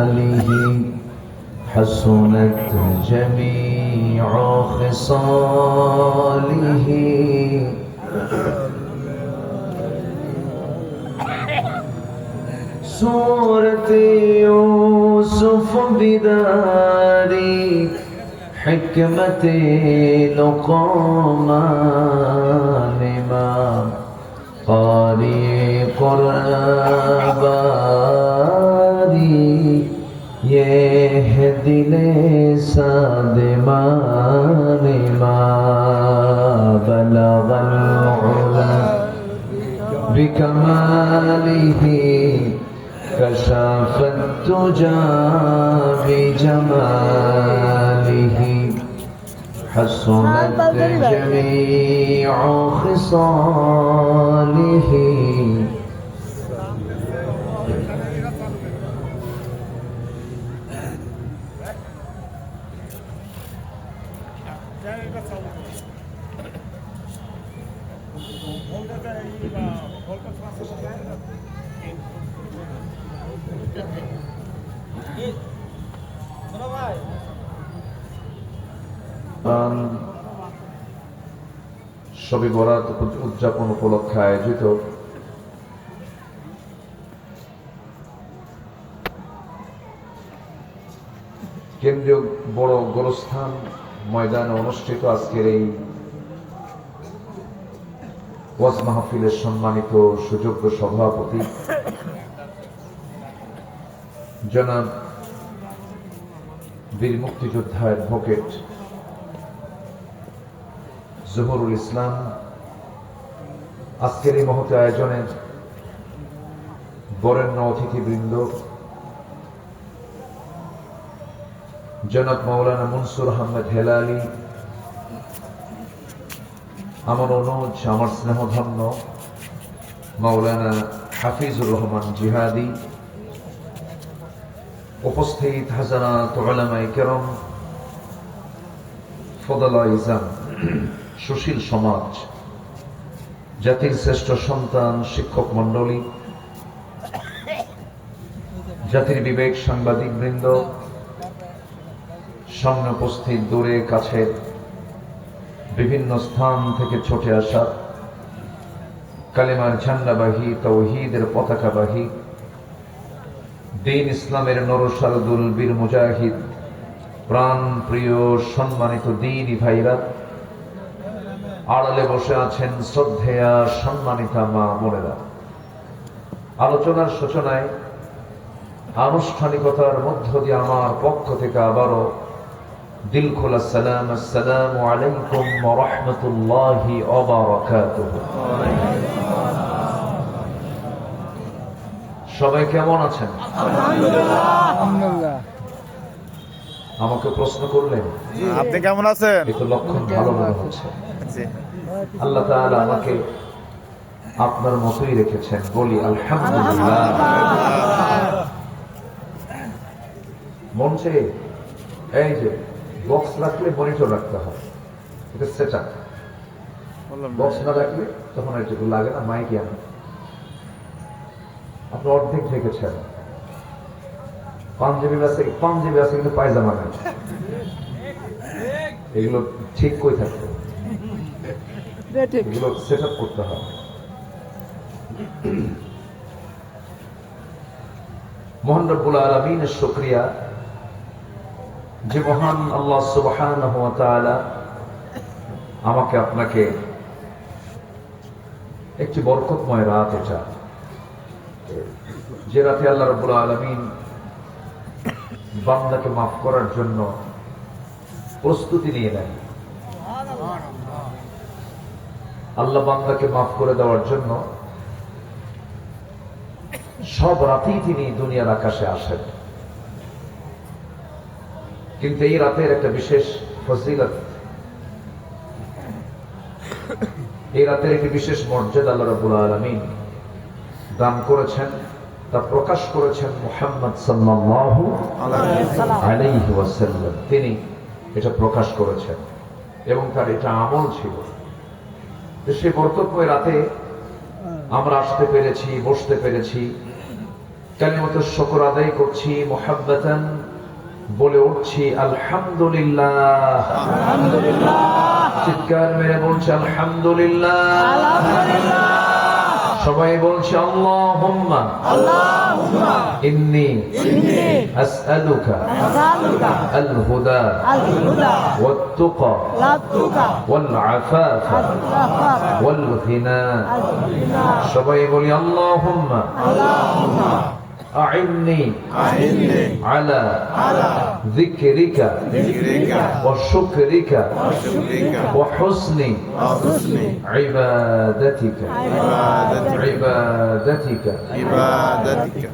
آله حسنت جميع خصاله سورة يوسف بداري حكمة لقمان ما قارئ قرآباري يهدي لسادمان ما بلغ العلا بكماله كشف الدجى بجماله حسنت جميع خصاله শবে বরাত উদযাপন উপলক্ষে আয়োজিত কেন্দ্রীয় বড় গোরস্থান ময়দানে অনুষ্ঠিত আজকের এই ওয়াজ মাহফিলের সম্মানিত সুযোগ্য সভাপতি জনাব বীর মুক্তিযোদ্ধা অ্যাডভোকেট জহুরুল ইসলাম, আজকের এই মহৎ আয়োজনের বরেণ্য অতিথিবৃন্দ জনাব মাওলানা মনসুর আহমেদ হেলালি, আমার অনুজ, আমার স্নেহধন্য মাওলানা হাফিজুর রহমান জিহাদি, উপস্থিত হাজারাত উলামায়ে কেরাম, ফদলা ইজাম, সুশীল সমাজ, জাতির শ্রেষ্ঠ সন্তান, শিক্ষক মন্ডলী, জাতির বিবেক, সাংবাদিক বৃন্দ, সামনে উপস্থিত, দূরে কাছে বিভিন্ন স্থান থেকে ছুটে আসা কালেমার ঝান্ডাবাহী, তাওহীদের পতাকাবাহী, দ্বীন ইসলামের নরসারদুল বীর মুজাহিদ, প্রাণ প্রিয় সম্মানিত দ্বীনি ভাইরা, আড়ালে বসে আছেন শ্রদ্ধেয়া সম্মানিতা মা বোনেরা, আলোচনার সূচনায় আনুষ্ঠানিকতার মধ্য দিয়ে আমার পক্ষ থেকে আবারও দিল খোলা সালাম, আসসালামু আলাইকুম ওয়া রাহমাতুল্লাহি ওয়া বারাকাতুহু। সবাই কেমন আছেন? আলহামদুলিল্লাহ। আমাকে প্রশ্ন করলেন আপনি কেমন আছেন? এই তো লক্ষণ ভালো মনে হচ্ছে। আল্লাহ তাআলা আমাকে আপনার মতোই রেখেছেন, বলি আলহামদুলিল্লাহ। মঞ্চে এই যে বক্স রাখলে মনিটর রাখতে হয়, এটা সেট আপ। বক্স না রাখলে তখন এটুকু লাগে না, মাইকে আনা। আপনি অর্ধেক ঢেকেছেন, পাঞ্জাবি আছে কিন্তু পায়জামা নাই, এগুলো ঠিক কই থাকবে, এগুলো সেট আপ করতে হবে। মহান রব্বুল আলামিনের শুকরিয়া যে মহান আল্লাহ সুবহানাহু ওয়া তাআলা আমাকে আপনাকে একটি বরকতময় রাত, এটা যে রাতে আল্লাহ রাব্বুল আলামিন বান্দাকে মাফ করার জন্য প্রস্তুতি নিয়ে নেন। আল্লাহ বান্দাকে মাফ করে দেওয়ার জন্য সব রাতেই তিনি দুনিয়ার আকাশে আসেন, কিন্তু এই রাতের একটা বিশেষ ফজিলত, এই রাতের একটি বিশেষ মর্যাদা আল্লাহ রাব্বুল আলামিন দান করেছেন, তা প্রকাশ করেছেন মুহাম্মদ সাল্লাল্লাহু আলাইহি ওয়াসাল্লাম। তিনি এটা প্রকাশ করেছেন এবং তার এটা আমল ছিল। সে বরকতময় রাতে আমরা আসতে পেরেছি, বসতে পেরেছি, কালিমাতুশ শুকর আদায় করছি মুহাব্বাতান, বলে উঠছি আলহামদুলিল্লাহ। চিৎকার মেরে বলছি আলহামদুলিল্লাহ। সবাই বলছে আল্লাহুম্মা ইন্নী আসআলুকা আল হুদা ওয়াত তুকা ওয়াল আফাফা ওয়াল গিনা। সবাই বলি আল্লাহুম্মা أعني على ذكرك وشكرك وحسن عبادتك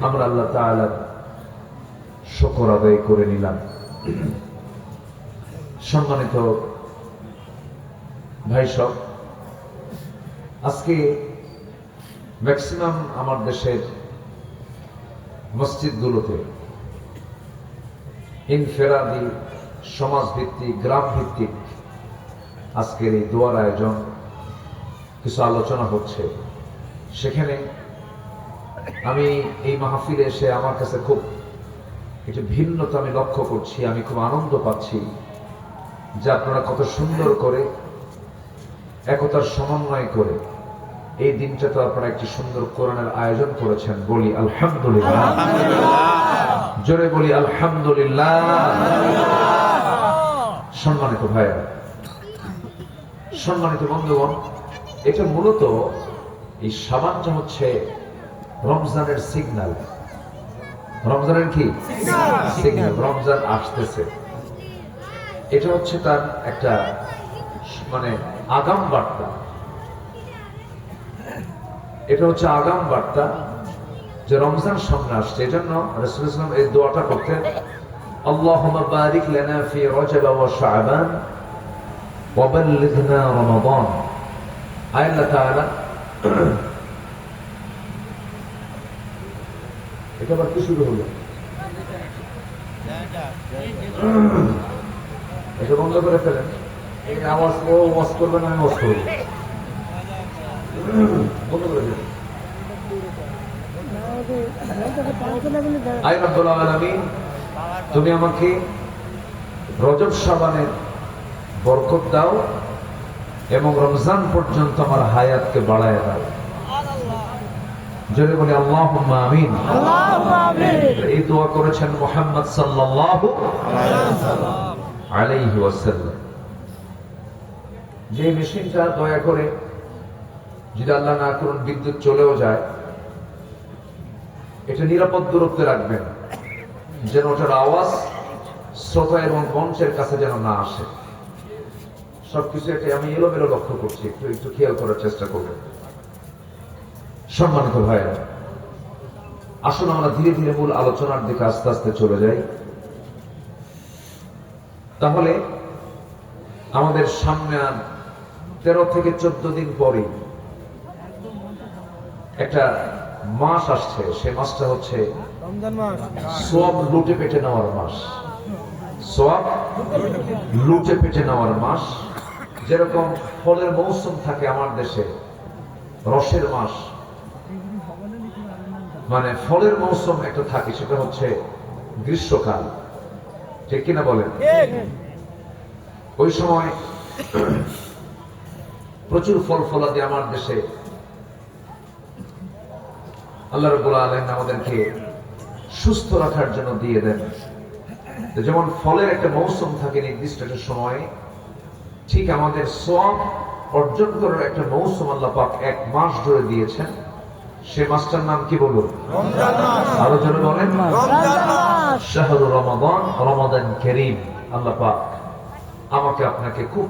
আমরা আল্লাহ তাআলার শুকর আদায় করে নিলাম। সম্মানিত ভাই সব, আজকে ম্যাক্সিমাম আমার দেশের মসজিদগুলোতে ইনফেরাদি সমাজ ভিত্তিক গ্রাম ভিত্তিক আজকের এই দোয়ার আয়োজন, কিছু আলোচনা হচ্ছে। সেখানে আমি এই মাহফিলে এসে আমার কাছে খুব একটু ভিন্নতা আমি লক্ষ্য করছি। আমি খুব আনন্দ পাচ্ছি যে আপনারা কত সুন্দর করে একতার সমন্বয় করে এই দিনটা তো আপনারা একটি সুন্দর কোরআনের আয়োজন করেছেন। বলি আলহামদুলিল্লাহ, জোরে বলি আলহামদুলিল্লাহ। সম্মানিত ভাইরা, সম্মানিত বন্ধুগণ, এটা মূলত এই সাবানটা হচ্ছে রমজানের সিগন্যাল। রমজানের কি সিগন্যাল? রমজান আসতেছে, এটা হচ্ছে তার একটা মানে আগাম বার্তা। এটা হচ্ছে আগাম বার্তা যে রমজান সামনে আসছে। এজন্য রাসূলুল্লাহ সাল্লাল্লাহু আলাইহি ওয়াসাল্লাম এই দোয়াটা করতেন, আল্লাহুম্মা বারিক লানা ফি রজব ওয়া শাবান ওয়া বাল্লিগনা রমাদান। আল্লাহ তাআলা, এটা আবার কি শুরু হলো? এটা বন্ধ করে ফেলেন। এই আওয়াজ ও ওয়াজ করবেন, আমি ওয়াজ করব। আয় রব্বুল আলামিন, তুমি আমাকে রজব শাবানের বরকত দাও এবং রমজান পর্যন্ত আমার হায়াতকে বাড়ায় দাও। জোরে বলি আল্লাহুম্মা আমিন। এই দোয়া করেছেন মুহাম্মদ সাল্লাল্লাহু আলাইহি ওয়াসাল্লাম। যে মেশিনটা দয়া করে যদি আল্লাহ না করুন বিদ্যুৎ চলেও যায়, এটা নিরাপদ দূরত্বে রাখবেন যেন ওটার আওয়াজ শ্রোতা এবং মঞ্চের কাছে যেন না আসে। সবকিছু একটা আমি এলোমেলো লক্ষ্য করছি, একটু একটু খেয়াল করার চেষ্টা করবেন। সম্মানিত ভাইরা, আসুন আমরা ধীরে ধীরে মূল আলোচনার দিকে আস্তে আস্তে চলে যাই। তাহলে আমাদের সামনে 13 থেকে 14 দিন পরে একটা মাস আসছে। সে মাসটা হচ্ছে সওয়াব লুটে পেটে নেওয়ার মাস। সওয়াব লুটে পেটে নেওয়ার মাস। যেরকম ফলের মৌসুম থাকে আমার দেশে, রসের মাস, মানে ফলের মৌসুম একটা থাকে, সেটা হচ্ছে গ্রীষ্মকাল। ঠিক কিনা বলেন? ওই সময় প্রচুর ফল ফলাদি আমার দেশে আল্লাহ রাব্বুল আলামিন আমাদেরকে সুস্থ রাখার জন্য দিয়ে দেন। যেমন ফলের একটা মৌসুম থাকে নির্দিষ্ট একটা সময়ে, ঠিক আমাদের সওয়াব অর্জন করার একটা মৌসুম আল্লাহ পাক 1 মাস ধরে দিয়েছেন। সে মাসটার নাম কি বলুন? রমজান মাস। আরো জোরে বলেন রমজান মাস। শাহরু রমাদান, রমাদান কারীম। আল্লাহ পাক আমাকে আপনাকে খুব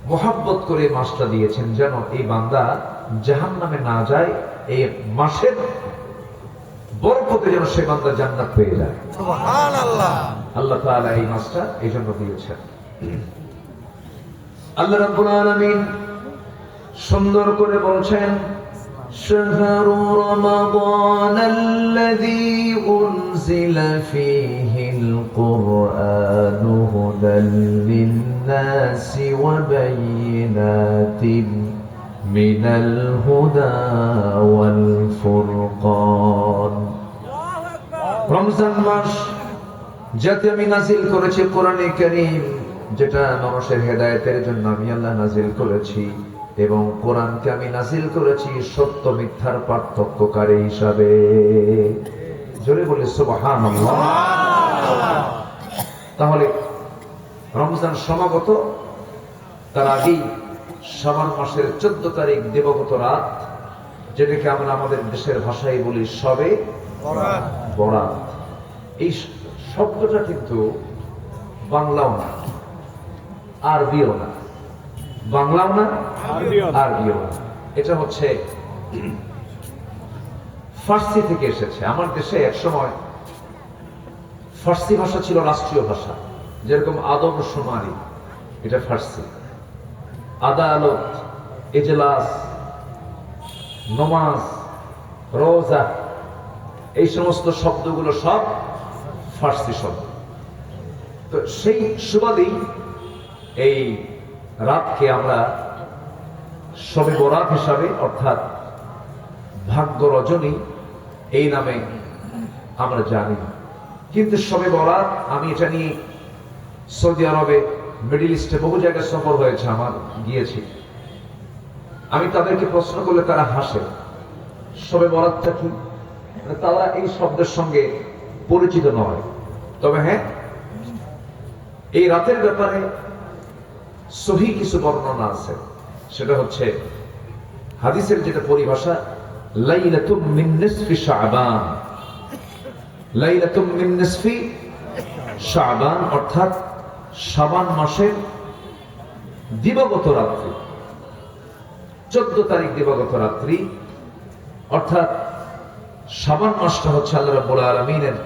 মোহাব্বত করে মাসটা দিয়েছেন যেন এই বান্দা জাহান্নামে না যায়। এই মাসের বরকতে যেন সে বান্দা জান্নাত পেয়ে যায়। সুবহানাল্লাহ। আল্লাহ তাআলা এই মাসটা এই জন্য দিয়েছেন। আল্লাহ রাব্বুল আলামিন সুন্দর করে বলছেন, شهر رمضان الذي أنزل فيه القرآن هدى للناس وبينات من الهدى والفرقان রমজান মাস যাতে আমি নাজিল করেছি কোরআনে কারীম, যেটা মানুষের হেদায়েতের জন্য আমি আল্লাহ নাজিল করেছি, এবং কোরআনকে আমি নাজিল করেছি সত্য মিথ্যার পার্থক্যকারী হিসাবে। জোরে বলি সুবহানাল্লাহ। তাহলে রমজান সমাগত, তার আগেই শাবান মাসের 14 তারিখ দিবাগত রাত, যেটাকে আমরা আমাদের দেশের ভাষায় বলি শবে বরাত। এই শব্দটা কিন্তু বাংলাও না আরবিও না, বাংলাও না আরবিও না, এটা হচ্ছে ফার্সি থেকে এসেছে। আমার দেশে একসময় ফার্সি ভাষা ছিল রাষ্ট্রীয় ভাষা, যেরকম আদম শুমারি, এটা ফার্সি। আদালত, এজলাস, নমাজ, রোজা, এই সমস্ত শব্দগুলো সব ফার্সি শব্দ। তো সেই সুবাদেই এই রাতকে আমরা শবে বরাত হিসাবে, অর্থাৎ ভাগ্য রজনী, এই নামে আমরা জানি। কিন্তু শবে বরাত, আমি এটা নিয়ে সৌদি আরবে, মিডল ইস্টে বহু জায়গায় সফর হয়েছে আমার, গিয়েছি। আমি তাদেরকে প্রশ্ন করলে তারা হাসে। শবে বরাতটা কি? তারা এই শব্দের সঙ্গে পরিচিত নয়। তবে হ্যাঁ, এই রাতের ব্যাপারে সহিহ কিছু বর্ণনা আছে। সেটা হচ্ছে হাদিসের যেটা পরিভাষা, লাইলাতুম মিন নিসফি শাবান। লাইলাতুম মিন নিসফি শাবান অর্থাৎ শাবান মাসের দিবাগত রাত্রি, 14 তারিখ দিবাগত রাত্রি। অর্থাৎ শাবান মাসটা হচ্ছে আল্লাহ রাব্বুল আলামিনের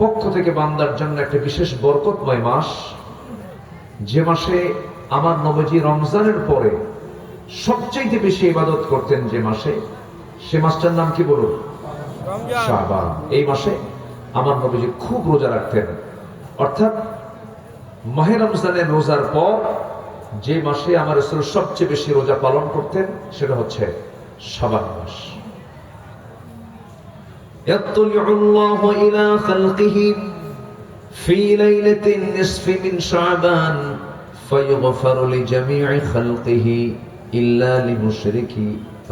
পক্ষ থেকে বান্দার জন্য একটা বিশেষ বরকতময় মাস, যে মাসে আমার নবীজি রমজানের পরে সবচেয়ে বেশি ইবাদত করতেন। যে মাসে, সে মাসটার নাম কি বলুন? শাবান। এই মাসে আমার নবীজি খুব রোজা রাখতেন। অর্থাৎ মাহে রমজানের রোজার পর যে মাসে আমার রাসূল সবচেয়ে বেশি রোজা পালন করতেন, সেটা হচ্ছে শাবান মাস। يطلع الله إلى خلقه في ليلة النصف من شعبان فيغفر لجميع خلقه إلا لمشرك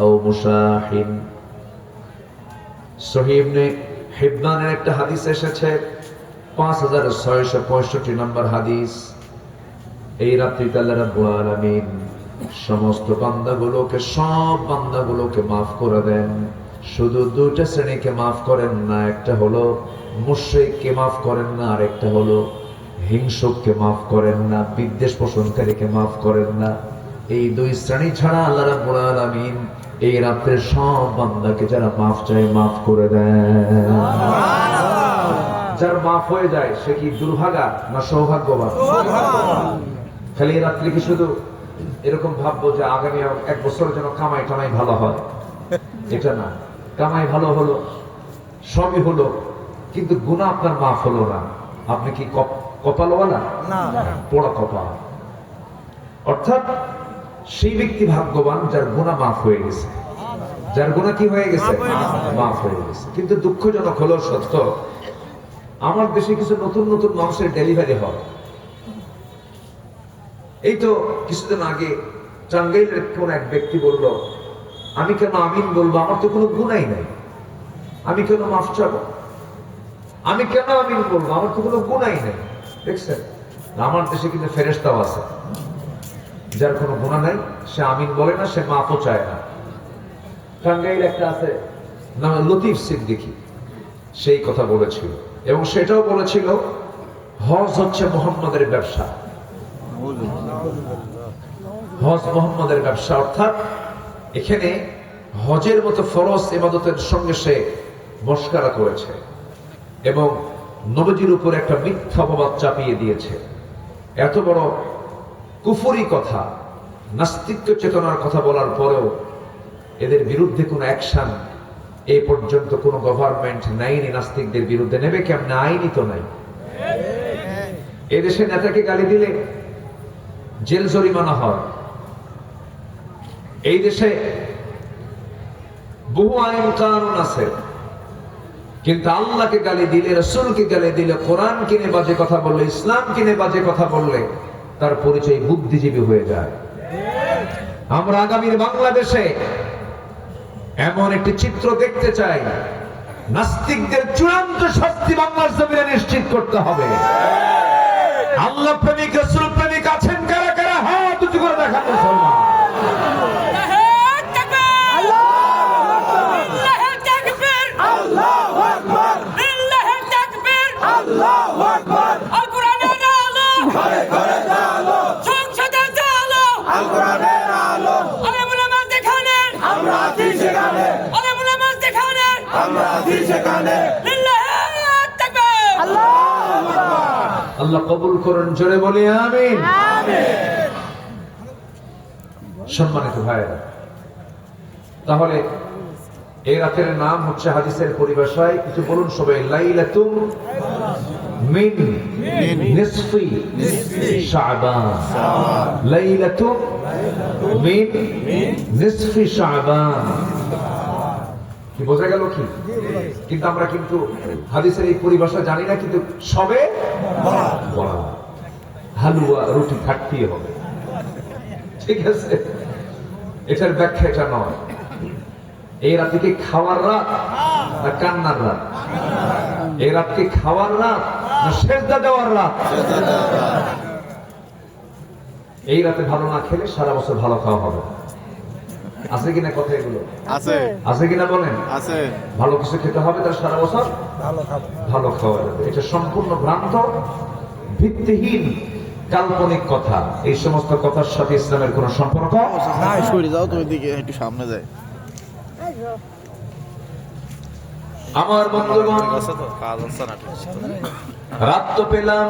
أو مشاحن। সহিহ ইবনে হিব্বানের একটা হাদিস এসেছে, 5665 নম্বর হাদিস। এই রাত্রিতে আল্লাহ রাব্বুল আলামিন সমস্ত বান্দাগুলোকে, সব বান্দাগুলোকে মাফ করে দেন। শুধু দুইটা শ্রেণীকে মাফ করেন না, একটা হলো মুশরিককে মাফ করেন না, আর একটা হলো হিংসুককে মাফ করেন না, বিদ্বেষ পোষণকারীকে মাফ করেন না। এই দুই শ্রেণী ছাড়া আল্লাহ রাব্বুল আলামিন এই রাত্রে সব বান্দাকে যারা মাফ চায় মাফ করে দেন। যার মাফ হয়ে যায় সে কি দুর্ভাগা না সৌভাগ্যবান? খালি এই রাত্রে কি শুধু এরকম ভাববো যে আগামী 1 বছরের জন্য কামাই টামাই ভালো হয়, এটা না। কামাই ভালো হলো, সবই হলো, কিন্তু গুনাহ আপনার মাফ হলো না। আপনি কি কপালওয়ালা? না, পোড়া কপাল। অর্থাৎ সেই ব্যক্তি ভাগ্যবান যার গুনাহ মাফ হয়ে গেছে, যার গুনাহ কি হয়ে গেছে? মাফ হয়ে গেছে। কিন্তু দুঃখজনক হলো সত্য, আমার দেশে কিছু নতুন নতুন মানুষের ডেলিভারি হয়। এই তো কিছুদিন আগে টাঙ্গাইলের কোন এক ব্যক্তি বলল, আমি কেন আমিন বলবো? আমার তো কোনো গুনাই নাই, আমি কেন মাফ চাবো? আমি কেন আমিন বলবো? আমার তো কোনো গুনাই নাই। দেখছেন, আমার দেশে কিন্তু ফেরেশতাও আছে, যার কোনো গুনাহ নাই, সে আমিন বলে না, সে মাফও চায় না। টাঙ্গাইল একটা আছে নাম লতিফ সিদ্দিকী, সেই কথা বলেছিল, এবং সেটাও বলেছিল হজ হচ্ছে মুহাম্মাদের ব্যবসা। হজ মুহাম্মাদের ব্যবসা, অর্থাৎ এখানে হজের মতো ফরজ ইবাদতের সঙ্গে সে মশকরা করেছে এবং নবীজির উপর একটা মিথ্যা অপবাদ চাপিয়ে দিয়েছে। এত বড় কুফরি কথা, নাস্তিক্য চেতনার কথা বলার পরেও এদের বিরুদ্ধে কোনো অ্যাকশন এই পর্যন্ত কোনো গভর্নমেন্ট নেয়নি। নাস্তিকদের বিরুদ্ধে নেবে কেমনে? আইনই তো নাই। এদেশে নেতাকে গালি দিলে জেল জরিমানা হয়। এই দেশে বহু আইন কানুন আছে, কিন্তু আল্লাহকে গালি দিলে, রাসূলকে গালি দিলে, কোরআন কিনে বাজে কথা বললে, ইসলাম কিনে বাজে কথা বললে তার পরিচয় বুদ্ধিজীবী হয়ে যায়। আমরা আগামীর বাংলাদেশে এমন একটি চিত্র দেখতে চাই, নাস্তিকদের চূড়ান্ত শাস্তি বাংলার জমিনে নিশ্চিত করতে হবে। আল্লাহ প্রেমিক, রাসূল প্রেমিক আছেন কারা কারা? হাত উঁচু করে দেখান মুসলমান। আল্লাহ কবুল করুন, জোরে বলি আমিন। সম্মানিত ভাইরা, তাহলে এই রাতের নাম হচ্ছে হাদিসের পরিভাষায় কিছু বলুন সবাই, লাইলাতুল মিন নিসফি শাবান। লাইলাতুল মিন নিসফি শাবান, কি বোঝা গেল কি? কিন্তু আমরা কিন্তু হাদিসের এই পরিভাষা জানি না, কিন্তু সবে বরাত, হালুয়া রুটি থাকতেই হবে, ঠিক আছে? এটার ব্যাখ্যা এটা নয়। এই রাত কি খাওয়ার রাত না কান্নার রাত? এই রাত কি খাওয়ার রাত না সেজদা দেওয়ার রাত? এই রাতে ভালো না খেলে সারা বছর ভালো খাওয়া হবে। আছে কিনা কথা এগুলো? আছে, আছে কিনা বলেন? আছে। ভালো কিছু খেতে হবে, তার সারা বছর ভালো খাওয়া যাবে। এটা সম্পূর্ণ ভ্রান্ত, ভিত্তিহীন, কাল্পনিক কথা। এই সমস্ত কথার সাথে ইসলামের কোন সম্পর্ক নাই। সরে যাও, তুমি দিকে একটু সামনে যাও। আমার বন্ধুগণ, রাত তো পেলাম,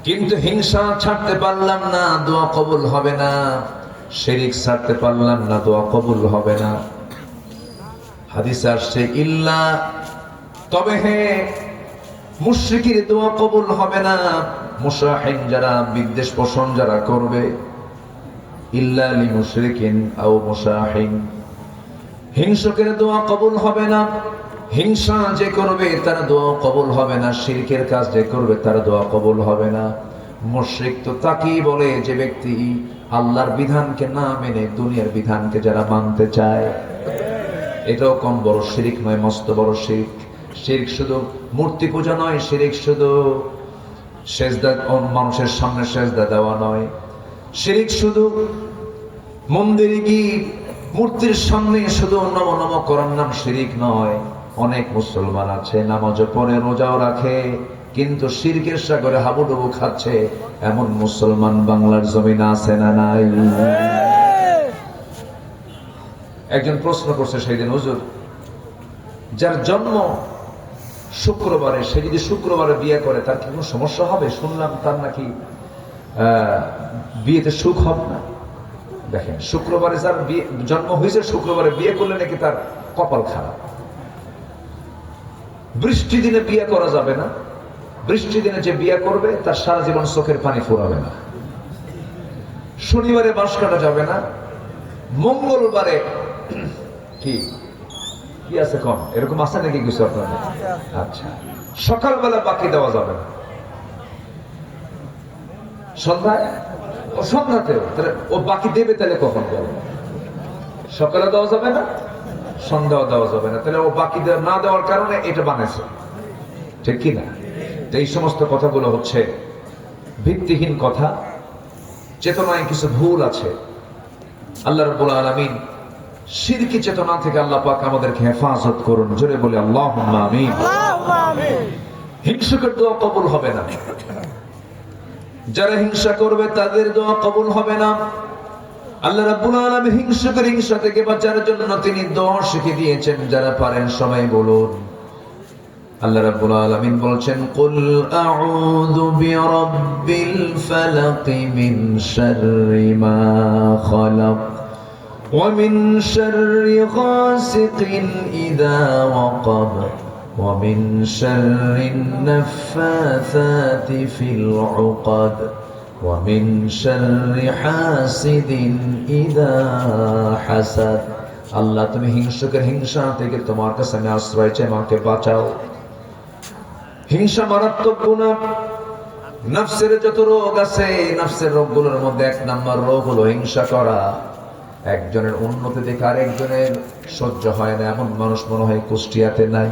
কিন্তু হিংসা ছাড়তে পারলাম না, দোয়া কবুল হবে না। শিরক ছাড়তে পারলাম না, দোয়া কবুল হবে না। হাদিসে আসছে ইল্লা, তবে হে মুশরিকের দোয়া কবুল হবে না। মুশাহিন যারা, বিদ্বেষ পোষণ যারা করবে, ইল্লা লি মুশরিকিন আও মুশাহিন, হিংসকের দোয়া কবুল হবে না। হিংসা যে করবে তার দোয়া কবুল হবে না। শিরকের কাজ যে করবে তার দোয়া কবুল হবে না। মুশরিক তো তাকেই বলে যে ব্যক্তি আল্লাহর বিধানকে না মেনে দুনিয়ার বিধানকে যারা মানতে চায়। এটাও কম বড় শিরক নয়, মস্ত বড় শিরক। শিরক শুধু মূর্তি পূজা নয়, শিরক শুধু সেজদা, মানুষের সামনে সেজদা দেওয়া নয়। শিরক শুধু মন্দিরে গিয়ে মূর্তির সামনে শুধু নম নম করার নাম শিরক নয়। অনেক মুসলমান আছে নামাজও পড়ে, রোজাও রাখে, কিন্তু শিরকের সাগরে হাবুডুবু খাচ্ছে। এমন মুসলমান বাংলার জমিনে আছে না নাই? একজন প্রশ্ন করছে সেদিন, হুজুর, যার জন্ম শুক্রবারে, সে যদি শুক্রবারে বিয়ে করে তার কি কোনো সমস্যা হবে? শুনলাম তার নাকি বিয়েতে সুখ হবে না। দেখেন, শুক্রবারে যার জন্ম হয়েছে, শুক্রবারে বিয়ে করলে নাকি তার কপাল খারাপ। বৃষ্টি দিনে বিয়ে করা যাবে না। বৃষ্টি দিনে যে বিয়ে করবে তার সারা জীবন চোখের পানি ফুরাবে না। শনিবারে বাঁশ কাটা যাবে না। মঙ্গলবারে কি কি আছে কম, এরকম আছে নাকি কিছু আপনার? আচ্ছা, সকালবেলা বাকি দেওয়া যাবে না। সন্ধ্যায়, ও সন্ধ্যাতেও ও বাকি দেবে, তাহলে কখন দেবে? সকালে দেওয়া যাবে না, সন্ধ্যাও দেওয়া যাবে না। তাহলে ও বাকি না দেওয়ার কারণে এটা বানাইছে, ঠিক কি না? এই সমস্ত কথাগুলো হচ্ছে ভিত্তিহীন কথা, চেতনায় কিছু ভুল আছে। আল্লাহ রাব্বুল আলামিন শিরকি চেতনা থেকে আল্লাহ পাক আমাদেরকে হেফাজত করুন, জোরে বলি আল্লাহুম্মা আমিন। হিংসুকের দোয়া কবুল হবে না। যারা হিংসা করবে তাদের দোয়া কবুল হবে না। আল্লাহ রাব্বুল আলামিন হিংসুকের হিংসা থেকে বাঁচার জন্য তিনি দোয়া শিখিয়ে দিয়েছেন। যারা পারেন সবাই বলুন। আল্লাহ রাব্বুল আলামিন বলছেন, কুল আউযু বিরাব্বিল ফালাক মিন শাররি মা খালাক ওয়া মিন শাররি গাসিকিন ইযা ওয়াকাব ওয়া মিন শাররিন নাফফাসাতি ফিল উকাদ ওয়া মিন শাররি হাসিদিন ইযা হাসাদ আল্লাহ তুমি হিংসুকের হিংসা থেকে তোমার কাছে আমি আশ্রয় চাই, আমাকে বাঁচাও। হিংসা মারাত্মক গুনাহ। নফসের যত রোগ আছে, নফসের রোগগুলোর মধ্যে 1 নাম্বার রোগ হলো হিংসা করা। একজনের উন্নতি দেখে আরেকজনের সহ্য হয় না, এমন মানুষ মনে হয় কুষ্টিয়াতে নাই?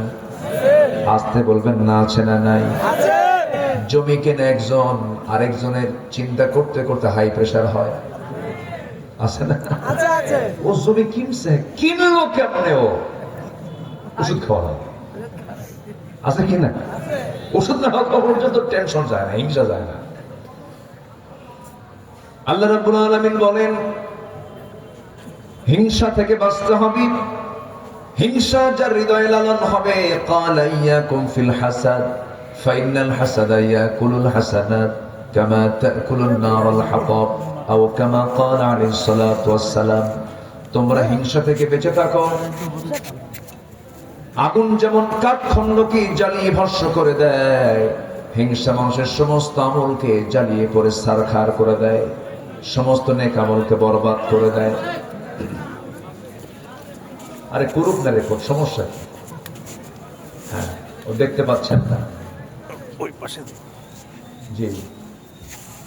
আসতে বলবেন না, আছে না নাই? জমি কেনে একজন, আরেকজনের চিন্তা করতে করতে হাই প্রেসার হয়, আছে না? ও জমি কিনছে, কিনলো কেমনে? ও ওষুধ খাওয়া হয়, আছে কিনা? ওষুধ না খাওয়া পর্যন্ত টেনশন যায় না, হিংসা যায় না। আল্লাহ রাব্বুল আলামিন বলেন হিংসা থেকে বাঁচতে হবে। হিংসা যার হৃদয়ে লালন হবে, ক্বালা ইয়াকুম ফিল হাসাদ ফাইনাল হাসাদা ইয়াকুলুল হাসানাত কামা তাকুলুন নারুল হাতাব আও কামা ক্বালা আলাইহিস সালাতু ওয়াস সালাম। তোমরা হিংসা থেকে বেঁচে থাকো। আগুন যেমন কাঠখণ্ডকে জ্বালিয়ে ভস্ম করে দেয়, হিংসা মানুষের সমস্ত আমলকে জ্বালিয়ে করে ছারখার করে দেয়, সমস্ত নেক আমলকে বরবাদ করে দেয়। আরে করুক না, রেকর্ড, সমস্যা কি? হ্যাঁ, ও দেখতে পাচ্ছেন না? ওই পাশে। জি,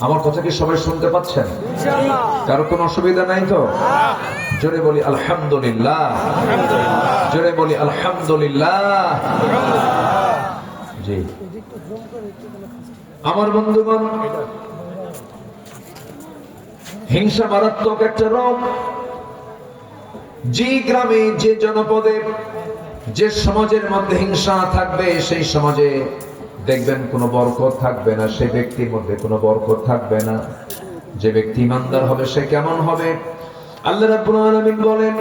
আমার কথা কি সবাই শুনতে পাচ্ছেন? কারো কোনো অসুবিধা নাই তো? জোরে বলি আলহামদুলিল্লাহ, জোরে বলি আলহামদুলিল্লাহ। জি আমার বন্ধুগণ, হিংসা মারাত্মক একটা রোগ। যে গ্রামে, যে জনপদে, যে সমাজের মধ্যে হিংসা থাকবে, সেই সমাজে দেখবেন কোনো বরকত থাকবে না, সেই ব্যক্তির মধ্যে কোনো বরকত থাকবে না। যে ব্যক্তি ইমানদার হবে সে কেমন হবে? আল্লাহ রাব্বুল আলামিন বলেন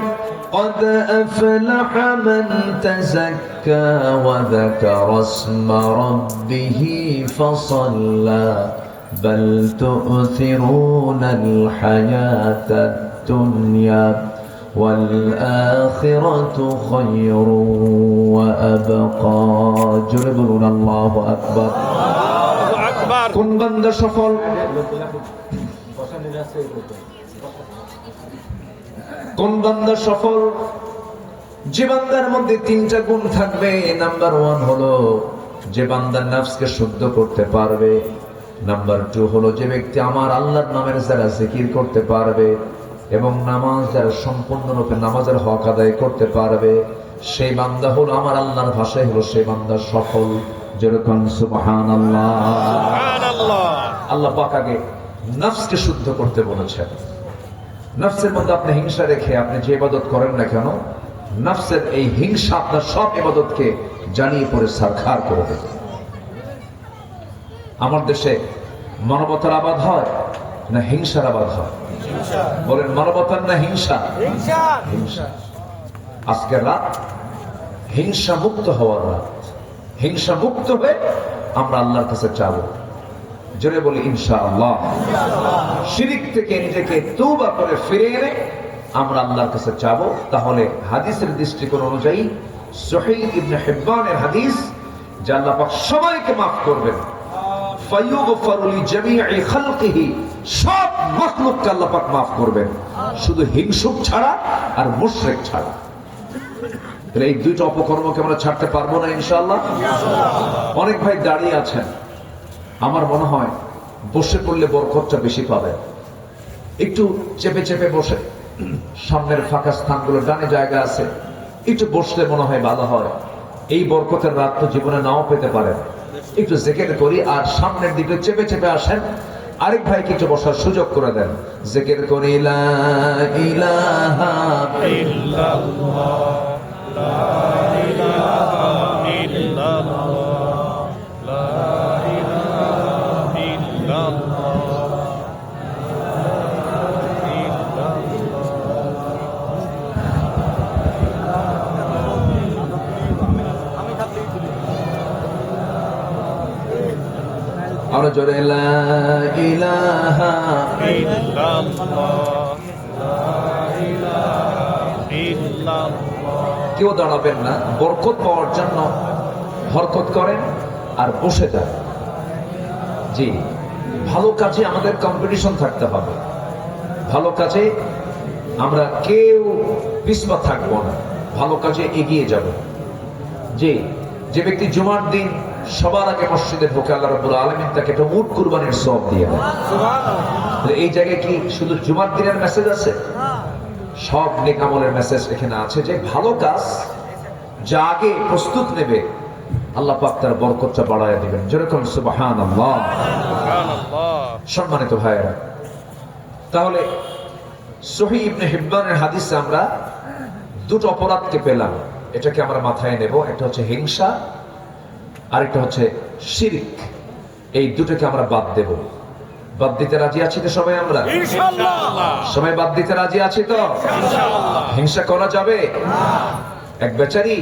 قد أفلح من تزكى وذكر اسم ربه فصلى بل تؤثرون الحياة الدنيا والآخرة خير وأبقى جربون الله أكبر কোন বান্দা সফল? কোন বান্দা সফল? যে বান্দার মধ্যে 3টা গুণ থাকবে। নাম্বার 1 হলো যে বান্দা নফসকে শুদ্ধ করতে পারবে। নাম্বার 2 হলো যে ব্যক্তি আমার আল্লাহর নামের যারা জিকির করতে পারবে এবং নামাজ যারা সম্পূর্ণরূপে নামাজের হক আদায় করতে পারবে, সেই বান্দা হলো, আমার আল্লাহর ভাষায় হলো সেই বান্দা সফল। যেরকম সুবহানাল্লাহ, সুবহানাল্লাহ। আল্লাহ পাক আগে নফসকে শুদ্ধ করতে বলেছেন। নফসের মধ্যে আপনি হিংসা রেখে আপনি যে ইবাদত করেন না কেন, নফসের এই হিংসা আপনার সব ইবাদতকে জ্বালিয়ে পড়ে ছারখার করে দেবে। আমার দেশে মানবতার আবাদ হয় না হিংসার আবাদ হয়? বলেন মানবতার না হিংসা? হিংসা। আজকের রাত হিংসা মুক্ত হওয়ার রাত। হিংসা মুক্ত হয়ে আমরা আল্লাহর কাছে চাবো। জোরে বলি ইনশাআল্লাহ। শিরক থেকে নিজেকে তওবা করে ফিরে এনে আমরা আল্লাহর কাছে চাবো। তাহলে হাদিসের দৃষ্টিকোণ অনুযায়ী সহিহ ইবনে হিব্বানের হাদিস, যে আল্লাহ পাক সবাইকে মাফ করবেন, ফায়ুগফারু লিজামিই খালকিহি, সব মাখলুককে আল্লাহ পাক মাফ করবেন, শুধু হিংসুক ছাড়া আর মুশরিক ছাড়া। এই 2টা অপকর্মকে আমরা ছাড়তে পারবো না ইনশাআল্লাহ। অনেক ভাই দাঁড়িয়ে আছেন, আমার মনে হয় বসে পড়লে বরকতটা বেশি পাবে। একটু চেপে চেপে বসে, সামনের ফাঁকা স্থানগুলো ডানে জায়গা আছে, একটু বসলে মনে হয় ভালো হয়। এই বরকতের রাত তো জীবনে নাও পেতে পারেন। একটু জিকির করি আর সামনের দিকে চেপে চেপে আসেন। আরেক ভাইকে একটু বসার সুযোগ করে দেন। জিকির করি লা ইলাহা ইল্লাল্লাহ, লা ইলাহা ইল্লাল্লাহ, লা ইলাহা ইল্লাল্লাহ। আমরা জোরে লা ইলাহা ইল্লাল্লাহ, লা ইলাহা ইল্লাল্লাহ। কেউ দাঁড়াবেন না, বরকত পাওয়ার জন্য হরকত করেন আর বসে যান। জি, ভালো কাজে আমাদের কম্পিটিশন থাকতে হবে। ভালো কাজে আমরা কেউ পিছপা থাকবো না, ভালো কাজে এগিয়ে যাব। যে ব্যক্তি জুমার দিন সবার আগে মসজিদে ঢোকে, আল্লাহ রাব্বুল আলামিন তাকে একটা উট কুরবানির সওয়াব দিয়ে দেন। সুবহানাল্লাহ। এই জায়গায় কি শুধু জুমার দিনের মেসেজ আছে? সব নেক আমলের মেসেজ এখানে আছে, যে ভালো কাজ যা আগে প্রস্তুত নেবে আল্লাহ পাক তার বরকতটা বাড়ায় দিবেন। যেরকম সুবহানাল্লাহ। সম্মানিত ভাইয়েরা, তাহলে সহিহ ইবনে হিব্বানের হাদিসে আমরা দুটো অপরাধকে পেলাম, এটাকে আমরা মাথায় নেব। একটা হচ্ছে হিংসা, আরেকটা হচ্ছে শিরক। এই দুটোকে আমরা বাদ দেব। বাদ দিতে রাজি আছি তো সবাই? আমরা ইনশাআল্লাহ সবাই বাদ দিতে রাজি আছি তো? ইনশাআল্লাহ। হিংসা করা যাবে না। এক বেচারি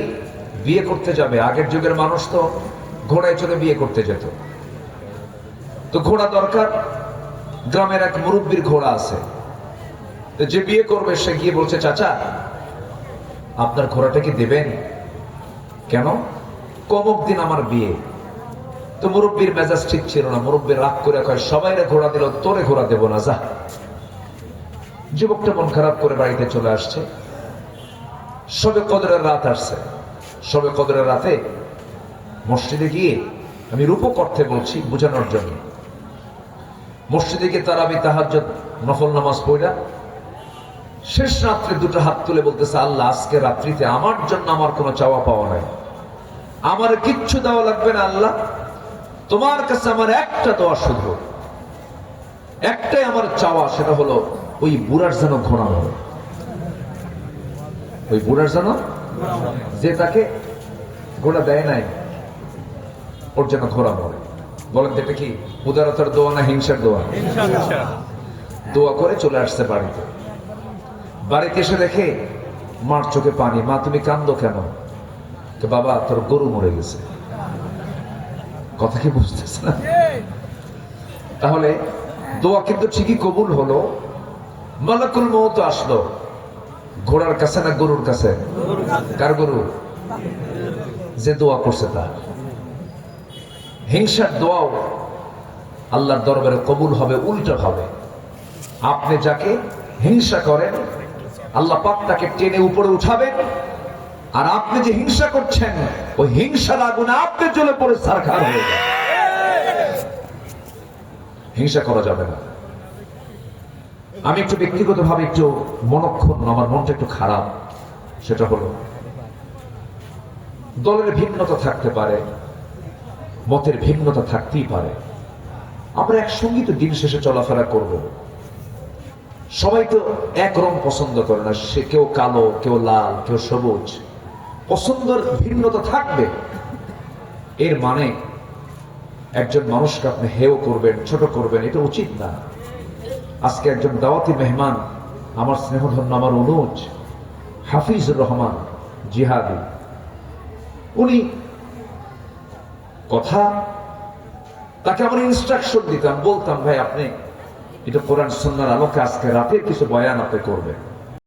বিয়ে করতে যাবে, আগের যুগের মানুষ তো ঘোড়ায় চড়ে বিয়ে করতে যেত, তো ঘোড়া দরকার। গ্রামের এক মুরব্বীর ঘোড়া আছে, তো যে বিয়ে করবে সে গিয়ে বলছে, চাচা আপনার ঘোড়াটাকে দেবেন? কেন? কমক দিন আমার বিয়ে। তো মুরব্বীর মেজাজ ঠিক ছিল না, মুরব্বীর রাগ করে কয়, সবাইরে ঘোড়া দিল, তোরে ঘোড়া দেব না, যা। যুবকটা মন খারাপ করে বাড়িতে চলে আসছে। শবে কদরের রাত আসছে। শবে কদরের রাতে মসজিদে গিয়ে, আমি রূপক অর্থে বলছি বোঝানোর জন্য, মসজিদে গিয়ে তারাবি তাহাজ্জুদ নফল নামাজ পড়া শেষ রাত্রে দুটো হাত তুলে বলতেছে, আল্লাহ আজকে রাত্রিতে আমার জন্য আমার কোনো চাওয়া পাওয়া নাই, আমার কিচ্ছু দেওয়া লাগবে না আল্লাহ, তোমার কাছে আমার একটা দোয়া, শুধু একটাই আমার চাওয়া, সেটা হলো ওই বুড়ার যেন ঘোড়া মরে। ওই বুড়ার যেন, যে তাকে ঘোড়া দেয় নাই, ওর যেন ঘোড়া মরে। বলেন এটা কি উদারতার দোয়া না হিংসার দোয়া? দোয়া করে চলে আসছে বাড়িতে। বাড়িতে এসে দেখে মার চোখে পানি। মা তুমি কান্দো কেন? বাবা তোর গরু মরে গেছে। কথা কি বুঝতেছে না? তাহলে দোয়া কিন্তু ঠিকই কবুল হলো। মালাকুল মউত আসলো ঘোড়ার কাছে না গরুর কাছে? কার গরু? যে দোয়া করছে তার। হিংসার দোয়াও আল্লাহর দরবারে কবুল হবে উল্টো হবে। আপনি যাকে হিংসা করেন আল্লাহ পাক তাকে টেনে উপরে উঠাবেন, আর আপনি যে হিংসা করছেন ওই হিংসার আগুনে আপনি জ্বলে পড়ে ছারখার হয়ে যাবেন। হিংসা করা যাবে না। আমি একটু ব্যক্তিগতভাবে একটু মনক্ষুণ্ণ, আমার মনটা একটু খারাপ। সেটা হলো দলের ভিন্নতা থাকতে পারে, মতের ভিন্নতা থাকতেই পারে, আমরা একসঙ্গেই তো দিন শেষে চলাফেরা করব। সবাই তো এক রং পছন্দ করে না, সে কেউ কালো, কেউ লাল, কেউ সবুজ। পছন্দের ভিন্নতা থাকবে। এর মানে একজন মানুষকে আপনি হেয় করবেন, ছোট করবেন, এটা উচিত না। আজকে একজন দাওয়াতি মেহমান, আমার স্নেহধন্য আমার অনুজ হাফিজুর রহমান জিহাদি, উনি কথা, তাকে আমরা ইনস্ট্রাকশন দিতাম, বলতাম ভাই আপনি এটা কোরআন সুন্নাহর আলোকে আজকে রাতের কিছু বয়ান আপনি করবেন।